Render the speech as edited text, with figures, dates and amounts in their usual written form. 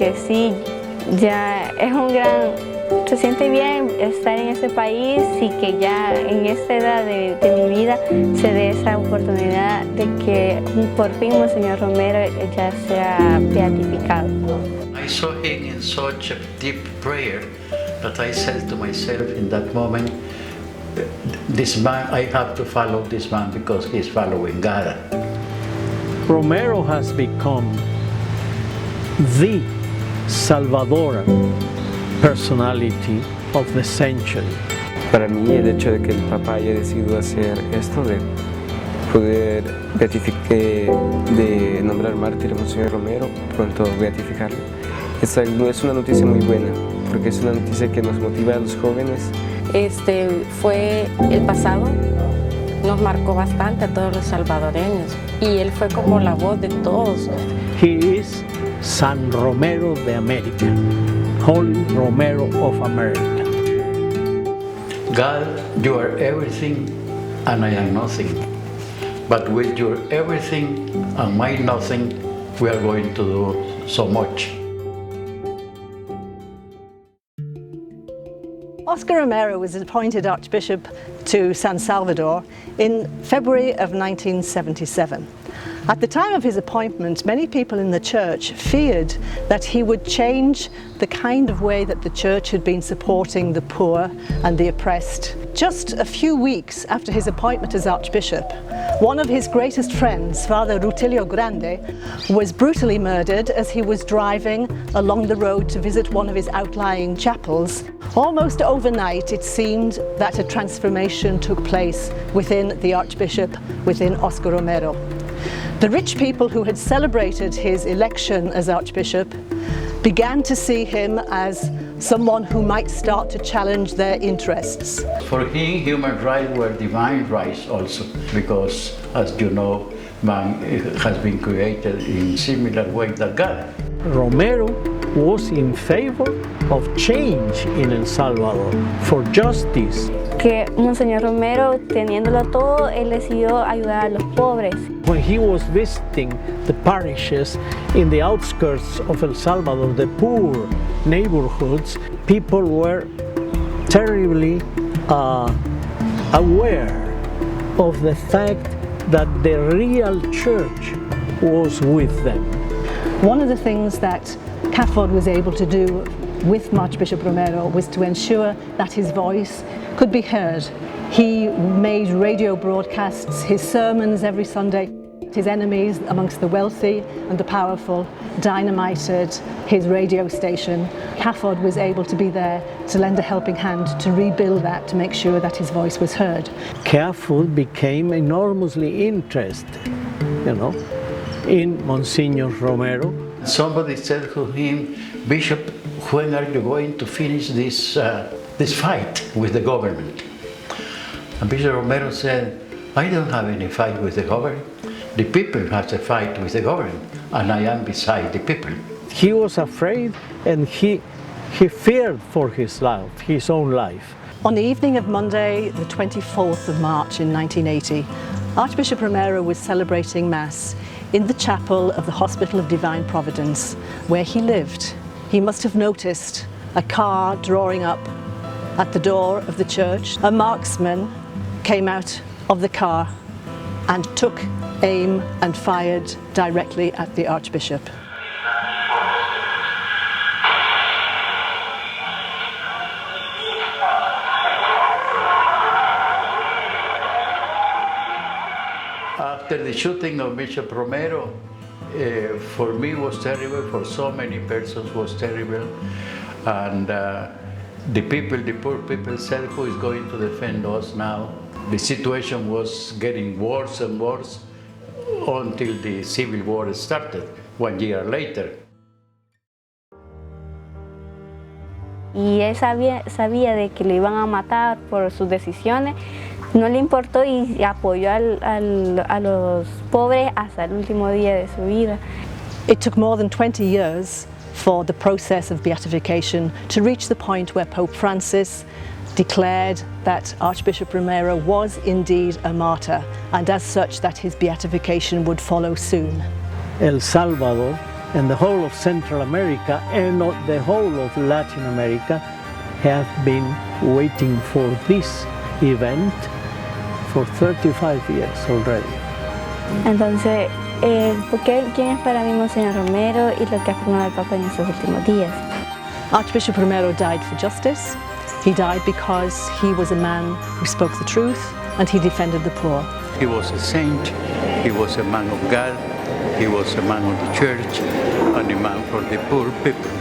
porque sí, ya es se siente bien estar en ese país y que ya en esta edad de mi vida se dé esa oportunidad de que por fin Monseñor Romero ya sea beatificado. I saw him in such a deep prayer that I said to myself in that moment, this man, I have to follow this man because he's following God. Romero has become the Salvador personality of the century. Para mí el hecho de que el Papa haya decidido hacer esto de poder de nombrar mártir a Monseñor Romero, pronto beatificarlo, es una noticia muy buena, porque es una noticia que nos motiva a los jóvenes. Fue el pasado, nos marcó bastante a todos los salvadoreños y él fue como la voz de todos. He is San Romero de América, Holy Romero of America. God, you are everything and I am nothing. But with your everything and my nothing, we are going to do so much. Oscar Romero was appointed Archbishop to San Salvador in February of 1977. At the time of his appointment, many people in the church feared that he would change the kind of way that the church had been supporting the poor and the oppressed. Just a few weeks after his appointment as Archbishop, one of his greatest friends, Father Rutilio Grande, was brutally murdered as he was driving along the road to visit one of his outlying chapels. Almost overnight, it seemed that a transformation took place within the Archbishop, within Oscar Romero. The rich people who had celebrated his election as Archbishop began to see him as someone who might start to challenge their interests. For him, human rights were divine rights also, because, as you know, man has been created in similar way that God. Romero was in favor of change in El Salvador, for justice. Que Monseñor Romero, teniéndolo todo, él decidió ayudar a los pobres. When he was visiting the parishes in the outskirts of El Salvador, the poor neighborhoods, people were terribly aware of the fact that the real church was with them. One of the things that CAFOD was able to do with Archbishop Romero was to ensure that his voice could be heard. He made radio broadcasts, his sermons every Sunday. His enemies amongst the wealthy and the powerful dynamited his radio station. CAFOD was able to be there to lend a helping hand to rebuild that, to make sure that his voice was heard. CAFOD became enormously interested, in Monseñor Romero. Somebody said to him, Bishop, when are you going to finish this fight with the government? And Bishop Romero said, I don't have any fight with the government. The people have a fight with the government, and I am beside the people. He was afraid, and he feared for his life, his own life. On the evening of Monday, the 24th of March in 1980, Archbishop Romero was celebrating Mass in the chapel of the Hospital of Divine Providence, where he lived. He must have noticed a car drawing up at the door of the church. A marksman came out of the car and took aim and fired directly at the Archbishop. After the shooting of Bishop Romero, for me was terrible, for so many persons was terrible, and the poor people said, who is going to defend us now? The situation was getting worse and worse until the civil war started 1 year later. Y él sabía de que le iban a matar por sus decisiones, no le importó y apoyó a los pobres hasta el último día de su vida. It took more than 20 years for the process of beatification to reach the point where Pope Francis declared that Archbishop Romero was indeed a martyr, and as such that his beatification would follow soon. El Salvador and the whole of Central America and the whole of Latin America have been waiting for this event for 35 years already. Entonces, ¿quién es para mí Monseñor Romero y lo que ha formado el Papa en estos últimos días? Archbishop Romero died for justice. He died because he was a man who spoke the truth and he defended the poor. He was a saint, he was a man of God, he was a man of the church, and a man for the poor people.